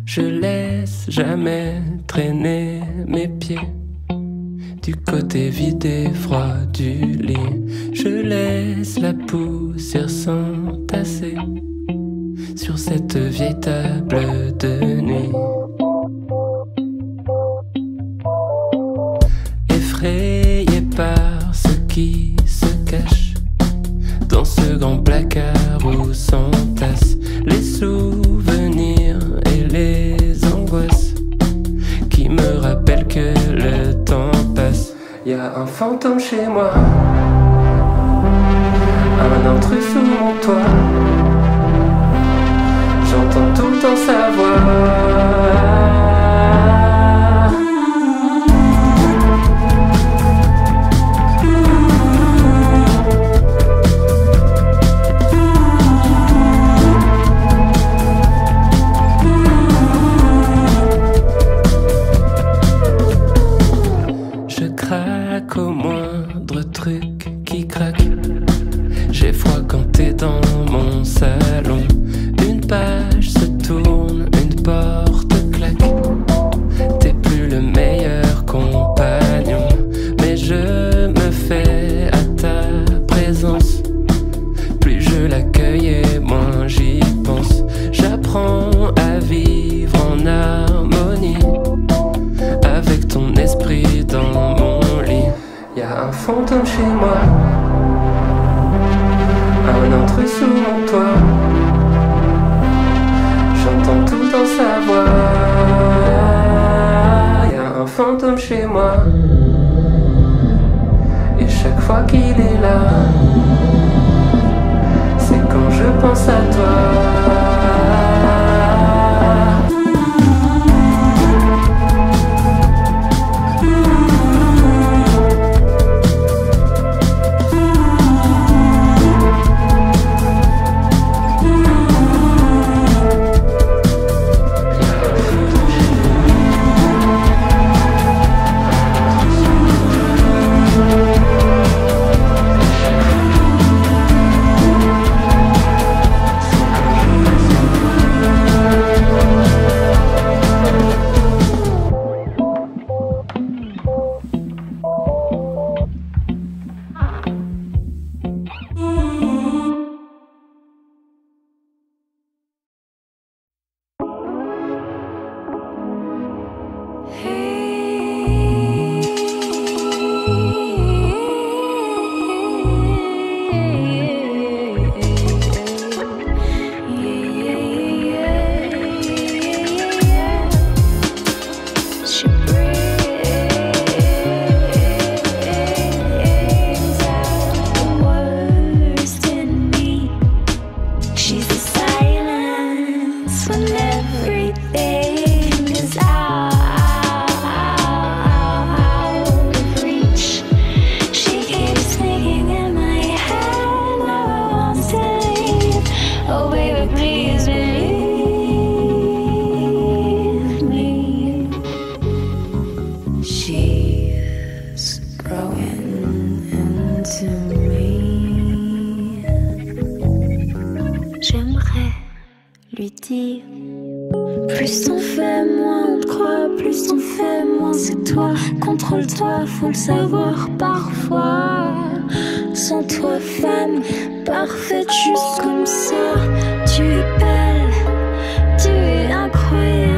Je laisse jamais traîner mes pieds du côté vide et froid du lit. Je laisse la poussière s'entasser sur cette vieille table de nuit. Effrayé par ce qui se cache dans ce grand placard où s'entassent les souvenirs et les angoisses qui me rappellent que le temps passe. Y a un fantôme chez moi, un intrus sous mon toit. J'entends tout le temps sa voix. Au moindre truc qui craque, j'ai froid quand t'es dans mon salon. Une page se tourne, une porte claque. T'es plus le meilleur compagnon, mais je me fais à ta présence. Plus je l'accueille et moins j'y pense. J'apprends à vivre en harmonie avec ton esprit dans mon lit. Y'a un fantôme chez moi, un intrus sous mon toit. J'entends tout dans sa voix. Y'a un fantôme chez moi, et chaque fois qu'il est là, c'est quand je pense à toi. Lui dire, plus on fait, moins on te croit, plus on fait, moins c'est toi. Contrôle-toi, faut le savoir parfois. Sans toi, femme parfaite, juste comme ça. Tu es belle, tu es incroyable.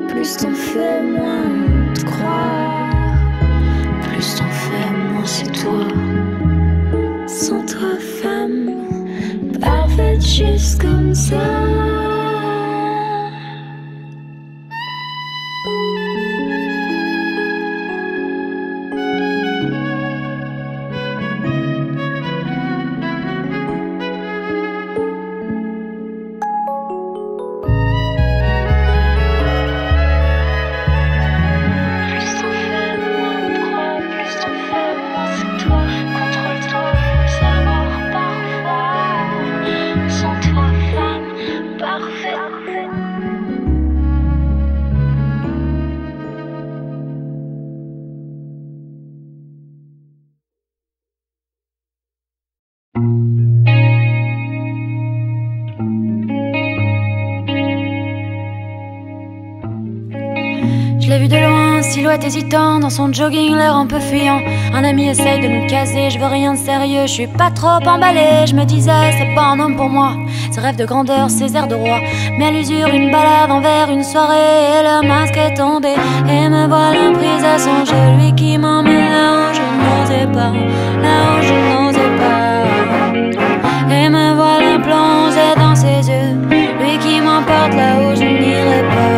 Plus t'en fais, moins on te croit. Plus t'en fais, moins c'est toi. Sans toi, femme parfaite, juste comme ça. t'ai vu de loin, silhouette hésitant, dans son jogging, l'air un peu fuyant. Un ami essaye de nous caser, je veux rien de sérieux, je suis pas trop emballée. Je me disais, c'est pas un homme pour moi, ses rêves de grandeur, ses airs de roi. Mais à l'usure, une balade envers une soirée, et le masque est tombé. Et me voilà prise à son jeu, lui qui m'emmène là où je n'osais pas, là où je n'osais pas. Et me voilà plongée dans ses yeux, lui qui m'emporte là où je n'irai pas.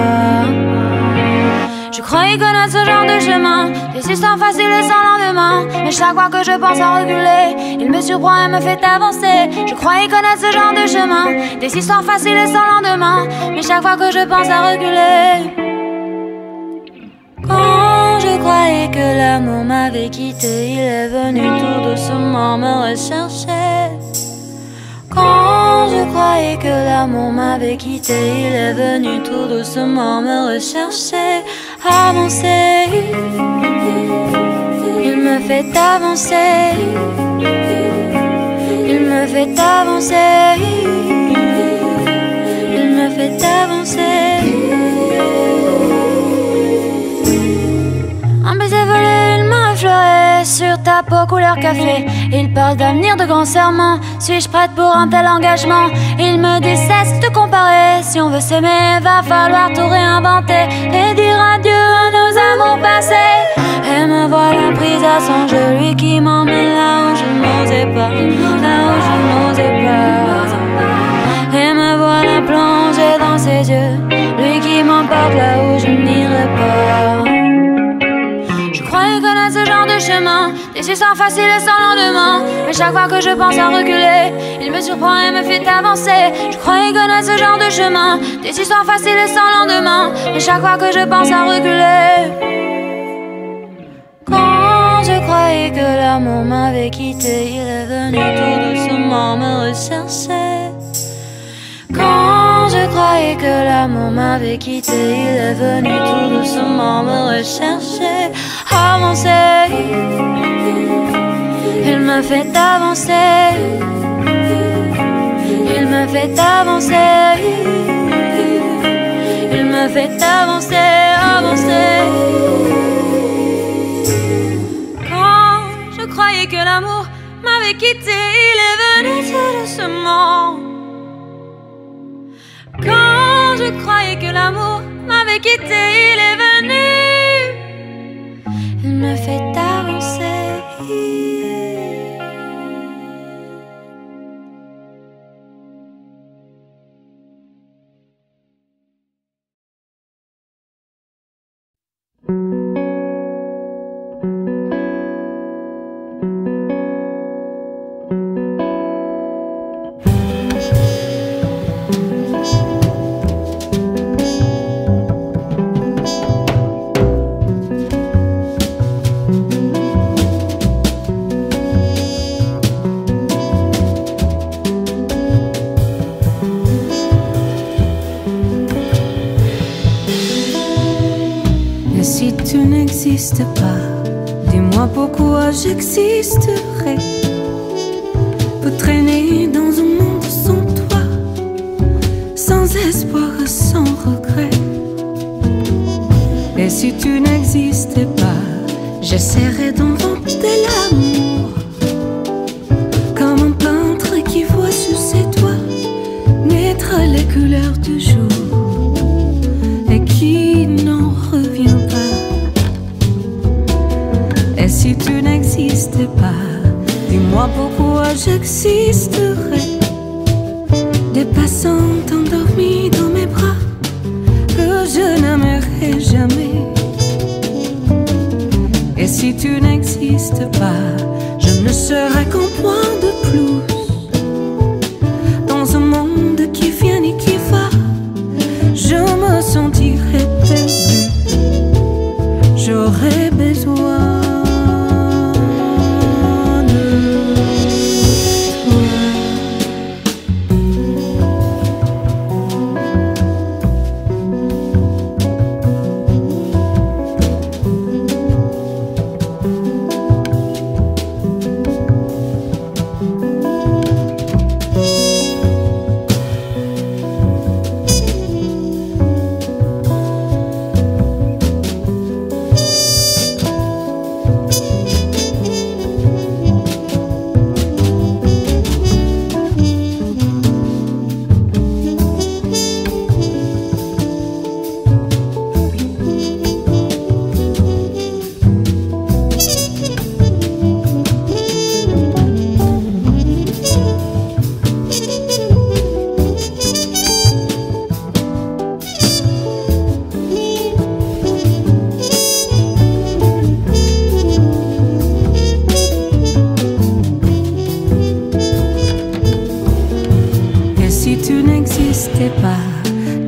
Je croyais connaître ce genre de chemin, des histoires faciles et sans lendemain. Mais chaque fois que je pense à reculer, il me surprend et me fait avancer. Je croyais connaître ce genre de chemin, des histoires faciles et sans lendemain. Mais chaque fois que je pense à reculer, quand je croyais que l'amour m'avait quitté, il est venu tout doucement me rechercher. Quand je croyais que l'amour m'avait quitté, il est venu tout doucement me rechercher. Avancer, il me fait avancer, il me fait avancer, il me fait avancer. Un baiser volé, il m'a effleuré sur ta peau couleur café. Il parle d'avenir, de grands serments. Suis-je prête pour un tel engagement? Il me dit cesse de comparer. Si on veut s'aimer, va falloir tout réinventer et dire adieu à nos amours passés. Et me voilà prise à son jeu, lui qui m'emmène là où je n'osais pas, là où je n'osais pas. Et me voilà plongée dans ses yeux, lui qui m'emporte là où je n'irai pas. Je croyais connaître ce genre de chemin, des histoires faciles et sans lendemain. Mais chaque fois que je pense à reculer, il me surprend et me fait avancer. Je croyais connaître ce genre de chemin, des histoires faciles et sans lendemain. Mais chaque fois que je pense à reculer, quand je croyais que l'amour m'avait quitté, il est venu tout doucement me rechercher. Quand je croyais que l'amour m'avait quitté, il est venu tout doucement me rechercher. Avancer, il me fait avancer, il me fait avancer, il me fait avancer, avancer. Quand je croyais que l'amour m'avait quitté, il est venu tout doucement. Quand je croyais que l'amour m'avait quitté, il est venu, il me fait avancer. Pas, dis-moi pourquoi j'existerais. Pour traîner dans un monde sans toi, sans espoir, sans regret. Et si tu n'existais pas, j'essaierais d'inventer l'amour, comme un peintre qui voit sur ses doigts naître les couleurs du jour et qui n'en revient pas. Et si tu n'existais pas, dis-moi pourquoi j'existerais. Des passants endormis dans mes bras que je n'aimerais jamais. Et si tu n'existes pas, je ne serai qu'un point de plus dans un monde qui vient et qui va. Je me sentirais perdu, j'aurais besoin de toi.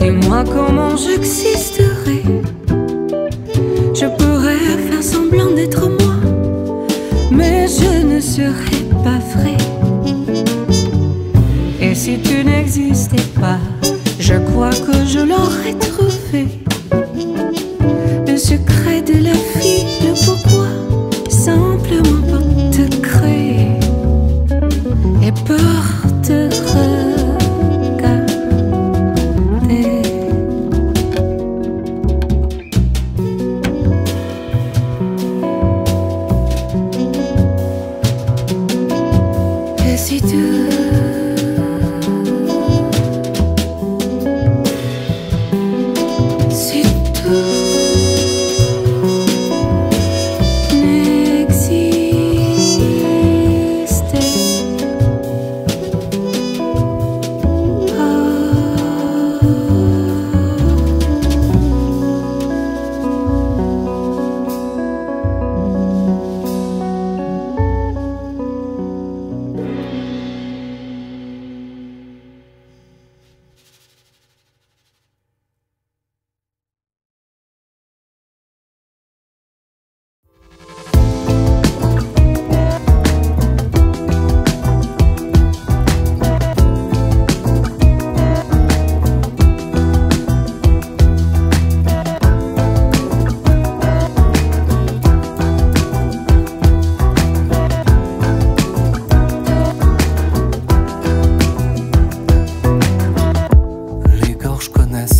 Dis-moi comment j'existerais. Je pourrais faire semblant d'être moi, mais je ne serais pas vrai. Et si tu n'existais pas, je crois que je l'aurais trouvé. Le secret de la vie, le pourquoi, simplement pour te créer et pour te regarder. Et si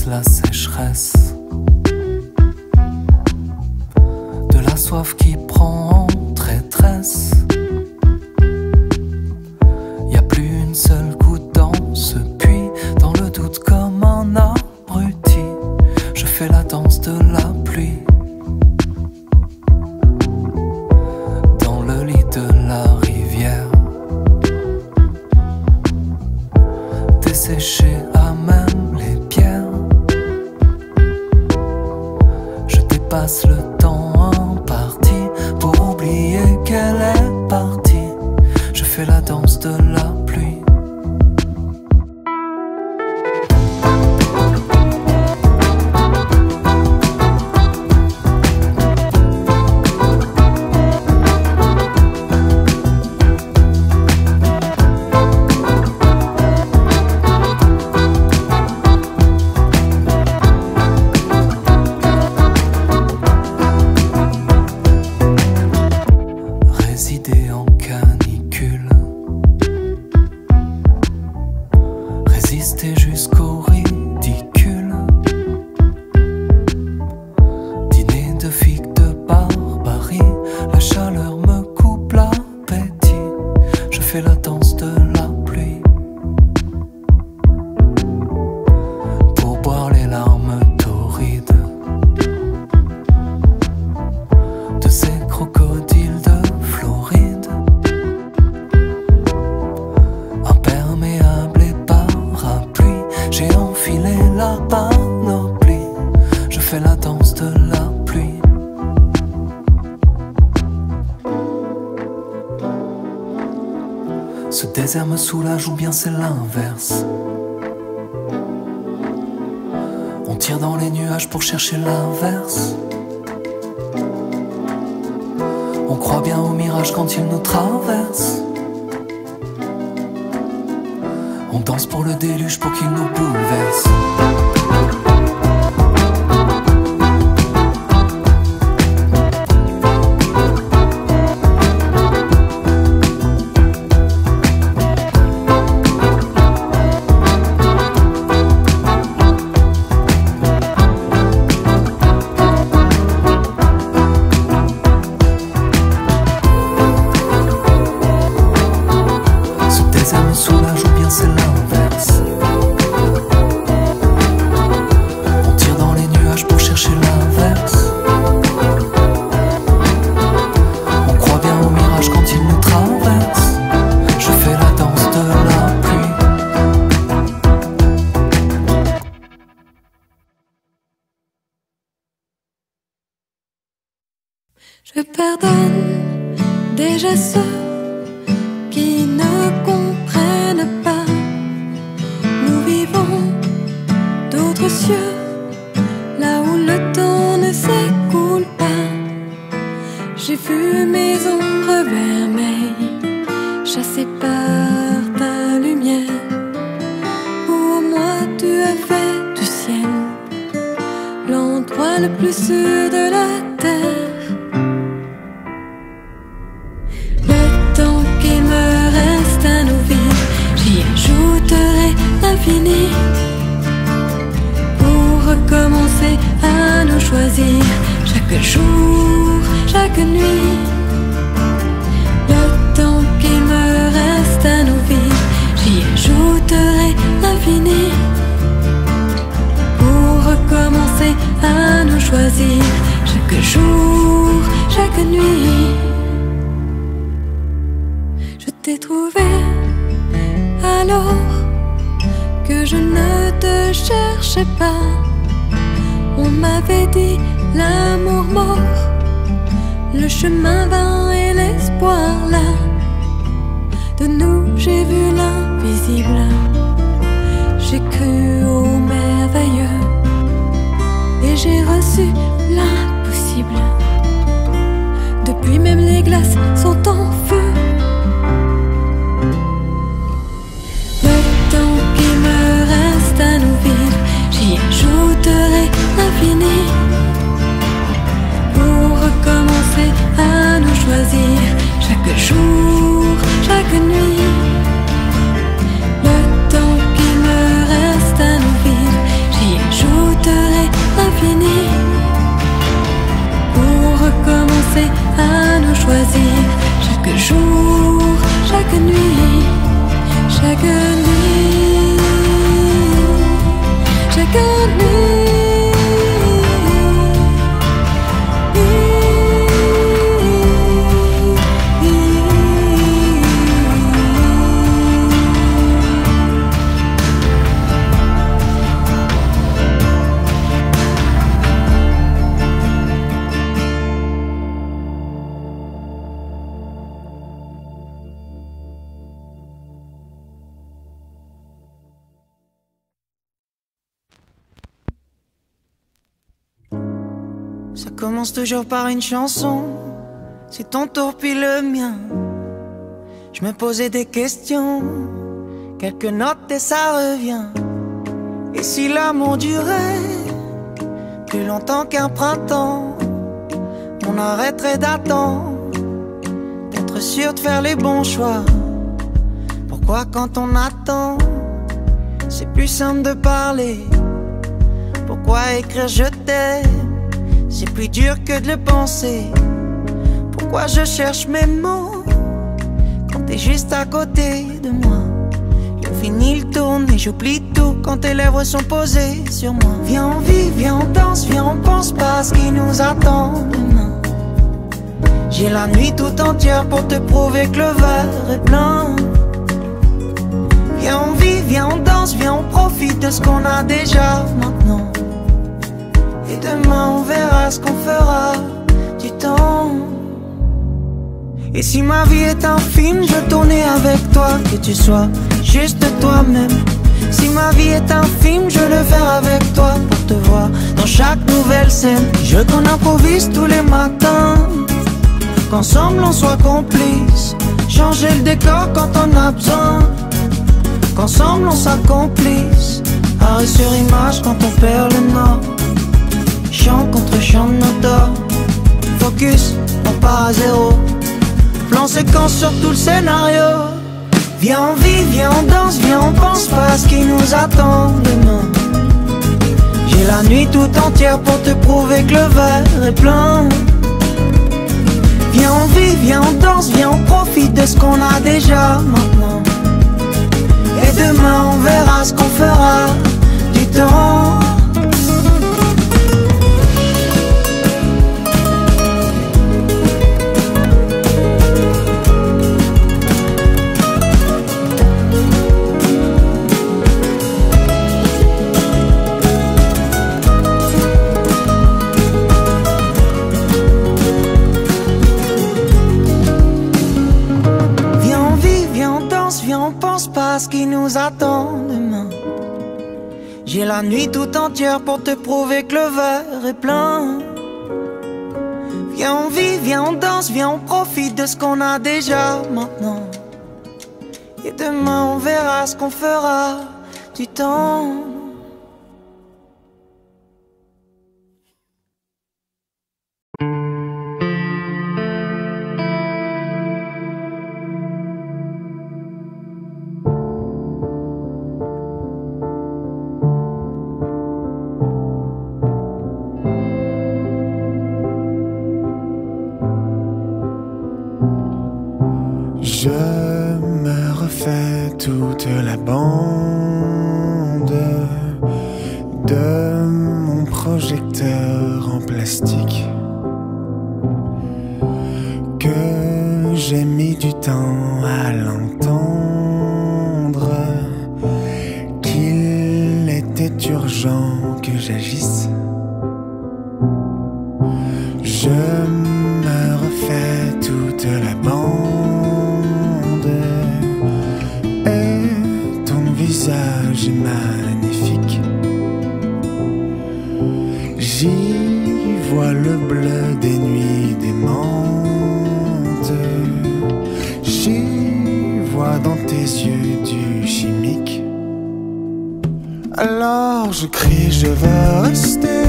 la sécheresse, de la soif qui prend en traîtresse. Y a plus une seule goutte dans ce puits, dans le doute comme un abruti, je fais la danse de la pluie. Dans le lit de la rivière, desséché à même les pierres, passe le temps imparti pour oublier qu'elle est partie. Je fais la danse de la pluie. En canicule, résister jusqu'au ridicule, dîner de figues de barbarie, la chaleur me coupe l'appétit, je fais la danse de la pluie. Pour boire les larmes torrides de ces crocodiles de Floride, imperméable et parapluie, j'ai enfilé la panoplie, je fais la danse de la pluie. Ce désert me soulage ou bien c'est l'inverse. On tire dans les nuages pour chercher l'inverse. On croit bien au mirage quand il nous traverse. On danse pour le déluge pour qu'il nous bouleverse. Ça me soulage ou bien c'est l'inverse. On tire dans les nuages pour chercher l'inverse. On croit bien au mirage quand il nous traverse. Je fais la danse de la pluie. Je pardonne déjà ceux qui ne comprennent pas. Nous vivons, d'autres silencieux, là où le temps ne s'écoule pas. J'ai vu mes ombres vermeilles chassées par ta lumière. Pour moi tu as fait du ciel l'endroit le plus sûr de la terre. Le temps qu'il me reste à nous vivre, j'y ajouterai l'infini. Pour recommencer à nous choisir chaque jour, chaque nuit. Le temps qu'il me reste à nous vivre, j'y ajouterai l'infini. Pour recommencer à nous choisir chaque jour, chaque nuit. Je t'ai trouvé alors que je ne te cherchais pas. On m'avait dit l'amour mort, le chemin vain et l'espoir là. De nous j'ai vu l'invisible, j'ai cru au merveilleux et j'ai reçu l'impossible. Depuis même les glaces sont en feu. Le temps qu'il me reste à nous vivre, j'y ajouterai l'infini. Pour recommencer à nous choisir chaque jour, chaque nuit. Le temps qu'il me reste à nous vivre, j'y ajouterai l'infini. Pour recommencer à nous choisir chaque jour, chaque nuit, chaque nuit, chaque nuit. Ça commence toujours par une chanson, c'est ton tour puis le mien. Je me posais des questions, quelques notes et ça revient. Et si l'amour durait plus longtemps qu'un printemps, on arrêterait d'attendre, d'être sûr de faire les bons choix. Pourquoi quand on attend, c'est plus simple de parler? Pourquoi écrire je t'aime, c'est plus dur que de le penser? Pourquoi je cherche mes mots quand t'es juste à côté de moi? Je finis le tourne et j'oublie tout quand tes lèvres sont posées sur moi. Viens on vit, viens on danse, viens on pense pas à ce qui nous attend demain. J'ai la nuit tout entière pour te prouver que le verre est plein. Viens on vit, viens on danse, viens on profite de ce qu'on a déjà maintenant. Et demain on verra ce qu'on fera du temps. Et si ma vie est un film, je veux tourner avec toi, que tu sois juste toi-même. Si ma vie est un film, je veux le faire avec toi pour te voir dans chaque nouvelle scène. Je veux qu'on improvise tous les matins, qu'ensemble on soit complices, changer le décor quand on a besoin, qu'ensemble on s'accomplisse. Arrêt sur image quand on perd le nord, chant contre chant de nos torts. Focus, on part à zéro, plan séquence sur tout le scénario. Viens on vit, viens on danse, viens on pense pas à ce qui nous attend demain. J'ai la nuit tout entière pour te prouver que le verre est plein. Viens on vit, viens on danse, viens on profite de ce qu'on a déjà maintenant. Et demain on verra ce qu'on fera du temps. Pas ce qui nous attend demain. J'ai la nuit tout entière pour te prouver que le verre est plein. Viens on vit, viens on danse, viens on profite de ce qu'on a déjà maintenant. Et demain on verra ce qu'on fera du temps. Je me refais toute la bande de mon projecteur en plastique que j'ai mis du temps à l'entendre, qu'il était urgent que j'agisse. Je me refais toute la bande et ton visage est magnifique. J'y vois le bleu des nuits démentes, j'y vois dans tes yeux du chimique. Alors je crie, je veux rester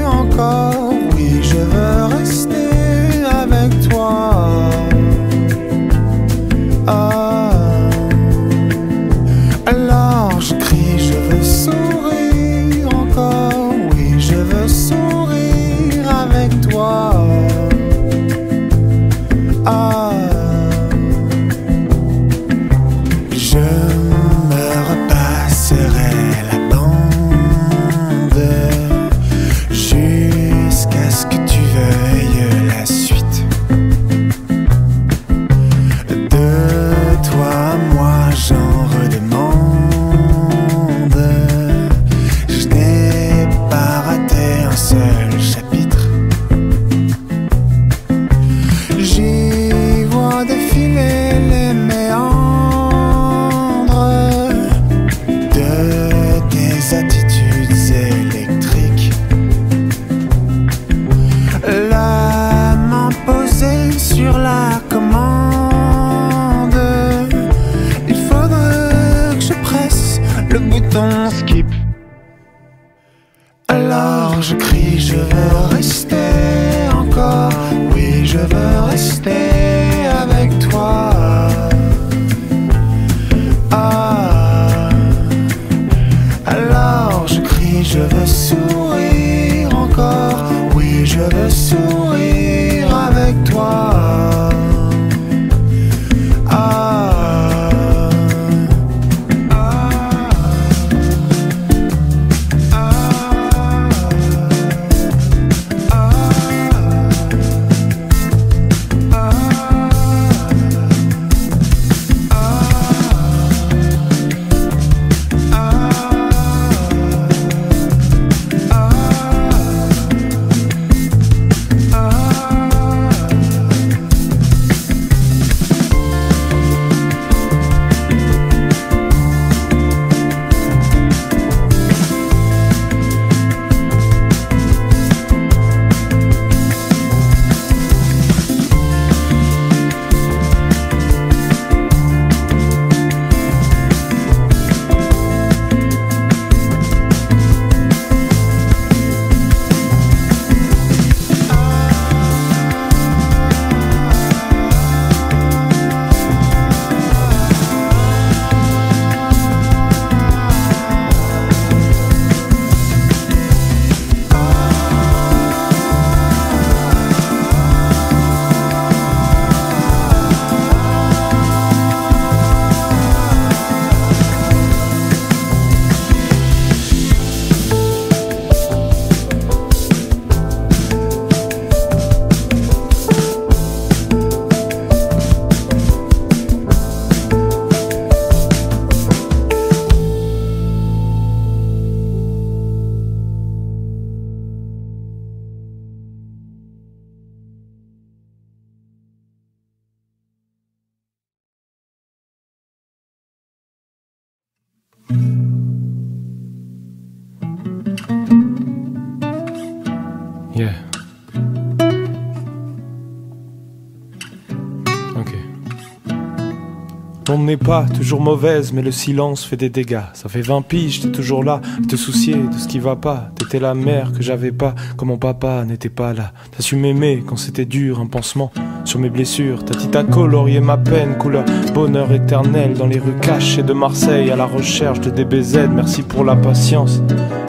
encore, oui je veux rester avec toi. Ah. Alors je crie, je veux sourire encore, oui je veux sourire avec toi. Ah. Je me repasserai la bande jusqu'à ce que tu veuilles la suite. De toi à moi j'en redemande. Je n'ai pas raté un seul chapitre. J'y vois défiler les méandres de tes attitudes électriques. La main posée sur la commande, il faudrait que je presse le bouton skip. Alors je crie, je veux rester encore, oui je veux rester avec toi. Ah. Alors je crie, je veux sourire encore, oui je veux sourire avec toi. Ah. n'en est pas, toujours mauvaise, mais le silence fait des dégâts. Ça fait 20 piges, t'es toujours là, te soucier de ce qui va pas. T'étais la mère que j'avais pas, quand mon papa n'était pas là. T'as su m'aimer quand c'était dur, un pansement sur mes blessures. T'as dit t'as colorié ma peine, couleur bonheur éternel. Dans les rues cachées de Marseille, à la recherche de DBZ. Merci pour la patience,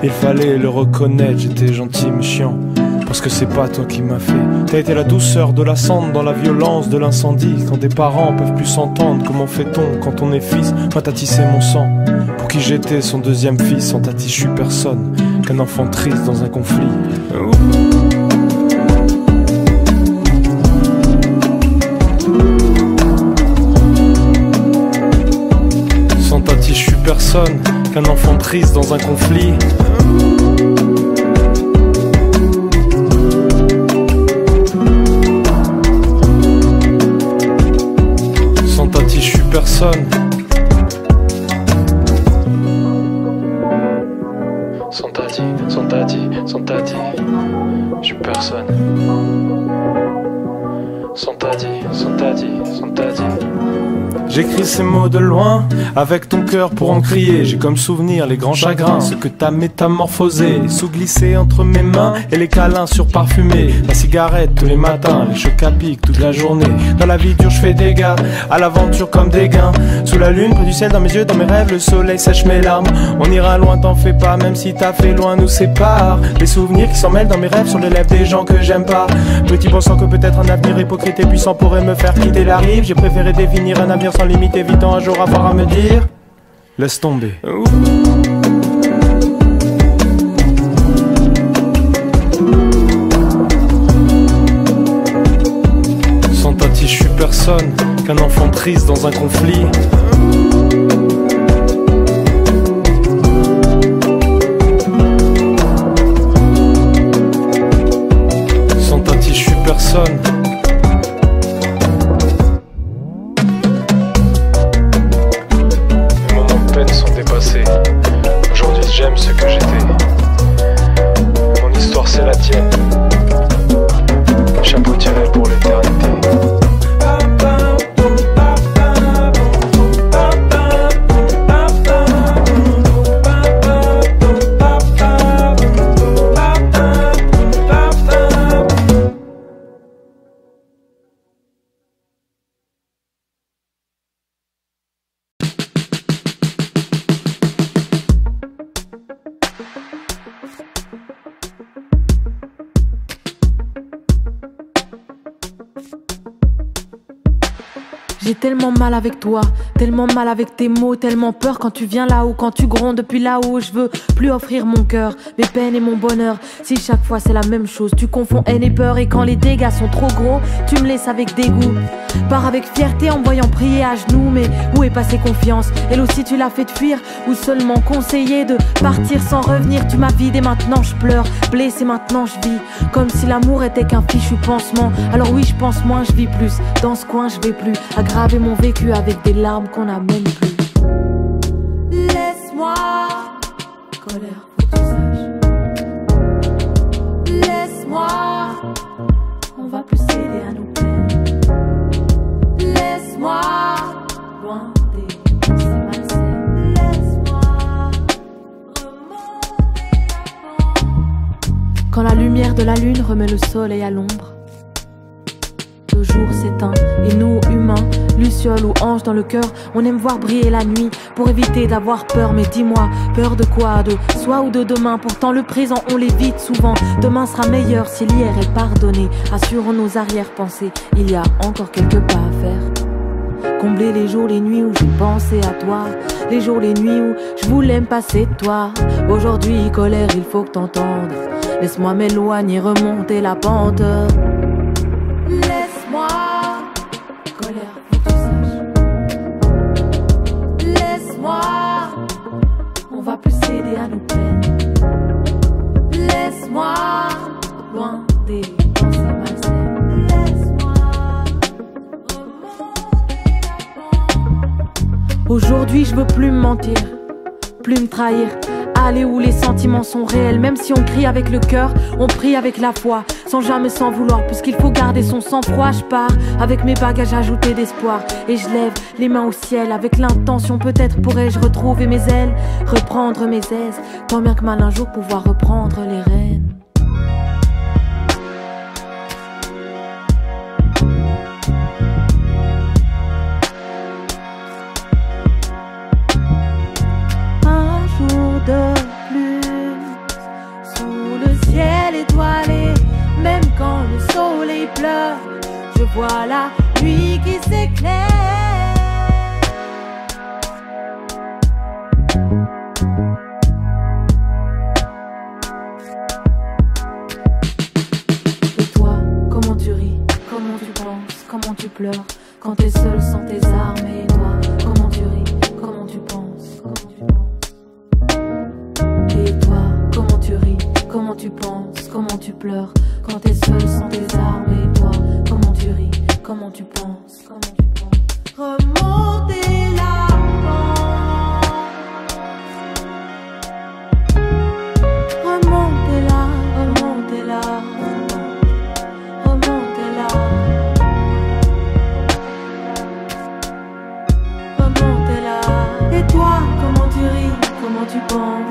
il fallait le reconnaître. J'étais gentil mais chiant, parce que c'est pas toi qui m'as fait. T'as été la douceur de la cendre dans la violence de l'incendie. Quand des parents peuvent plus s'entendre, comment fait-on quand on est fils? Moi t'as tissé mon sang, pour qui j'étais son deuxième fils. Sans ta tige, je suis personne, qu'un enfant triste dans un conflit. Sans ta tige, je suis personne, qu'un enfant triste dans un conflit. Personne. Sans tati, sans tati, sans tati, je suis personne. Sans tati, sans tati, sans tati. J'écris ces mots de loin, avec ton cœur pour en crier. J'ai comme souvenir les grands chagrins, ce que t'as métamorphosé. Les sous glissés entre mes mains et les câlins surparfumés. La cigarette tous les matins, les chocs à pic toute la journée. Dans la vie dure je fais des gars, à l'aventure comme des gains. Sous la lune, près du ciel, dans mes yeux, dans mes rêves, le soleil sèche mes larmes. On ira loin, t'en fais pas, même si t'as fait loin nous sépare. Les souvenirs qui s'en mêlent dans mes rêves sur les lèvres des gens que j'aime pas. Petit pensant que peut-être un avenir hypocrite et puissant pourrait me faire quitter la rive. J'ai préféré définir un avenir sans limite, évitant un jour avoir à me dire laisse tomber. Sans ta tige, je suis personne, qu'un enfant triste dans un conflit. Sans ta tige, je suis personne. Sont dépassés. Aujourd'hui j'aime ce que j'étais. Mon histoire c'est la tienne. Chapeau tiré pour l'éternité. J'ai tellement mal avec toi, tellement mal avec tes mots, tellement peur quand tu viens là-haut, quand tu grondes depuis là-haut. Je veux plus offrir mon cœur, mes peines et mon bonheur. Si chaque fois c'est la même chose, tu confonds haine et peur. Et quand les dégâts sont trop gros, tu me laisses avec dégoût. Pars avec fierté en me voyant prier à genoux. Mais où est passée confiance? Elle aussi tu l'as fait fuir, ou seulement conseillé de partir sans revenir? Tu m'as vidé, maintenant je pleure, blessé maintenant je vis, comme si l'amour était qu'un fichu pansement. Alors oui je pense moins, je vis plus, dans ce coin je vais plus aggraver mon vécu avec des larmes qu'on n'a même plus. Laisse-moi, colère, faut que tu saches. Laisse-moi, on va plus céder à nos peines. Laisse-moi, loin des pensées malsaines. Laisse-moi remonter avant. Quand la lumière de la lune remet le soleil à l'ombre, le jour s'éteint et nous, humains, lucioles ou anges dans le cœur, on aime voir briller la nuit pour éviter d'avoir peur. Mais dis-moi, peur de quoi? De soi ou de demain? Pourtant le présent on l'évite souvent. Demain sera meilleur si l'hier est pardonné. Assurons nos arrière-pensées, il y a encore quelques pas à faire. Combler les jours, les nuits où j'ai pensé à toi, les jours, les nuits où je voulais me passer de toi. Aujourd'hui, colère, il faut que t'entendes. Laisse-moi m'éloigner, remonter la pente. Laisse-moi, colère, faut que tu saches. Laisse-moi, on va plus céder à nos peines. Laisse-moi, loin des pensées malsaines. Laisse-moi remonter la pente. Aujourd'hui je veux plus me mentir, plus me trahir. aller où les sentiments sont réels. Même si on crie avec le cœur, on prie avec la foi, sans jamais s'en vouloir, puisqu'il faut garder son sang-froid. Je pars avec mes bagages ajoutés d'espoir, et je lève les mains au ciel avec l'intention, peut-être pourrais-je retrouver mes ailes, reprendre mes aises, tant bien que mal un jour pouvoir reprendre les rênes. De plus sous le ciel étoilé, même quand le soleil pleure, je vois la nuit qui s'éclaire. Et toi, comment tu ris, comment tu penses, comment tu pleures quand t'es seul sans tes armes? Et toi, comment tu ris, comment tu penses, comment tu penses? Et toi, comment tu ris, comment tu penses, comment tu pleures quand t'es seul sans tes armes? Et toi, comment tu ris, comment tu penses, comment tu penses? Remontez la pente, remontez-la, remontez-la, remontez-la, remontez-la. et toi, comment tu ris, comment tu penses?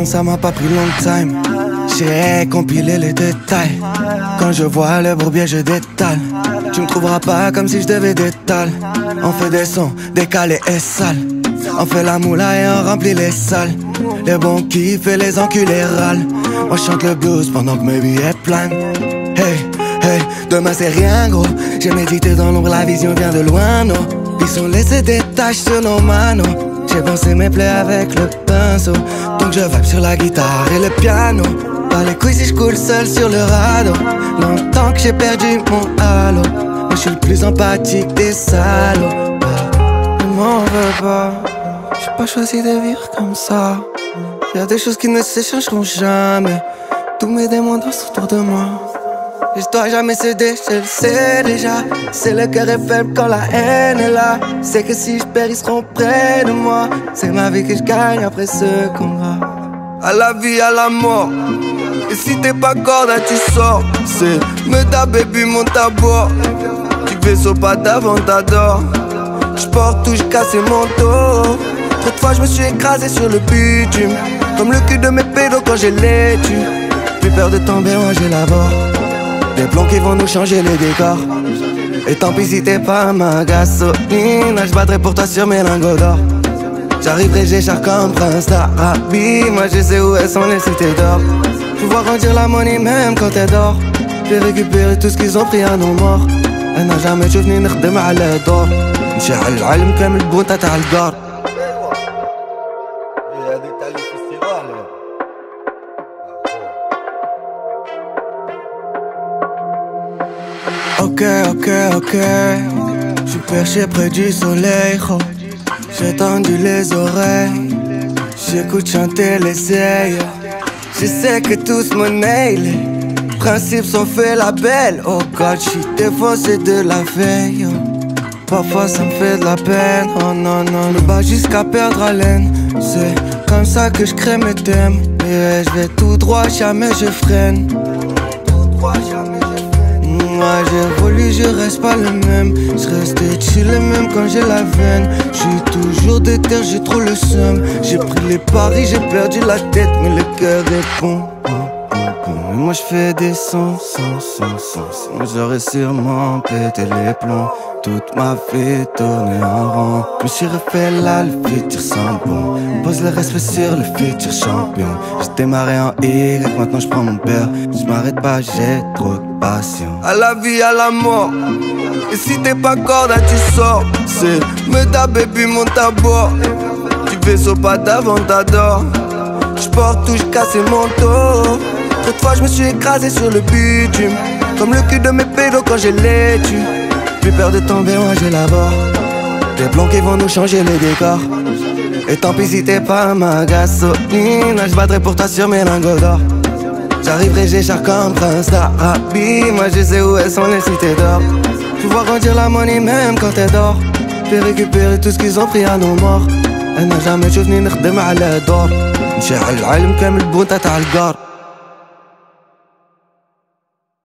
Ça m'a pas pris long time, j'ai compilé les détails. Quand je vois le bourbier je détale. Tu me trouveras pas comme si je devais détale. On fait des sons décalés et sales. On fait la moula et on remplit les salles. Les bons kiffent et les enculés râlent. On chante le blues pendant que mes billets planent. Hey, hey, demain c'est rien gros. J'ai médité dans l'ombre, la vision vient de loin, non. Ils sont laissés des taches sur nos manos. J'ai pensé mes plaies avec le pinceau. Donc je vibe sur la guitare et le piano. Pas les couilles si je coule seul sur le radeau. Longtemps que j'ai perdu mon halo. Mais je suis le plus empathique des salauds. Ne m'en veux pas, j'ai pas choisi de vivre comme ça. Y'a des choses qui ne s'échangeront jamais. Tous mes démons dansent autour de moi. Et je dois jamais céder, je le sais déjà. C'est le cœur est faible quand la haine est là. C'est que si je perds, ils seront près de moi. C'est ma vie que je gagne après ce combat. À la vie, à la mort. Et si t'es pas corda, tu sors. C'est me ta baby, monte à bord. Tu vaisseau pas d'avant, t'adores. J'porte tout, j'casse mon dos. Trop de fois, je me suis écrasé sur le bitume. Comme le cul de mes pédos quand j'ai les tue. Plus peur de tomber, moi j'ai la mort. Des plombs qui vont nous changer les décors. Et tant pis si t'es pas ma gasoline. Je battrai pour toi sur mes lingots d'or. J'arriverai, j'écharpe comme Prince d'Arabie. Moi je sais où elles sont les cités d'or. Je vois grandir la monnaie même quand elle dort. J'ai récupéré tout ce qu'ils ont pris à nos morts. أنا jamais تشوفني نخدم على دور. نشعل العالم كامل بونتا تاع الدار. Ok, j'suis perché près du soleil, oh. J'ai tendu les oreilles, j'écoute chanter les ailes. Je sais que tous monnaie, les principes sont faits la belle. Oh God, j'suis défoncé de la veille, oh. Parfois ça me fait de la peine, oh non, non. Je me bats jusqu'à perdre haleine. C'est comme ça que je crée mes thèmes. Et je vais tout droit, jamais je freine. Moi j'évolue, je reste pas le même. Je restais chill le même quand j'ai la veine. J'suis toujours déter, j'ai trop le seum. J'ai pris les paris, j'ai perdu la tête, mais le cœur est bon. Mais moi je fais des sons. Sinon j'aurais sûrement pété les plombs. Toute ma vie tournée en rond. Je me suis refait là, le futur sent bon. Pose le respect sur le futur champion. J'ai démarré en Y, maintenant je prends mon père. Je m'arrête pas, j'ai trop de passion. À la vie, à la mort. Et si t'es pas corda, tu sors. C'est me taper puis monte à bord. Du vaisseau pas d'avant, t'adores. J'porte tout, j'casse mon dos. Trop de fois je me suis écrasé sur le bitume. Comme le cul de mes pédos quand j'ai les tue. Plus peur de tomber, moi j'élabore. Des plombs qui vont nous changer les décors. Et tant pis si t'es pas ma gasoline. Je battrai pour toi sur mes lingots d'or. J'arriverai, j'écharpe comme Prince d'Arabie. Moi je sais où elles sont les cités d'or. Je vois grandir la money même quand t'es d'or. J'ai récupéré tout ce qu'ils ont pris à nos morts. أنا jamais شوفني نخدم على دور نشعل العالم كامل بونتا تاع القار.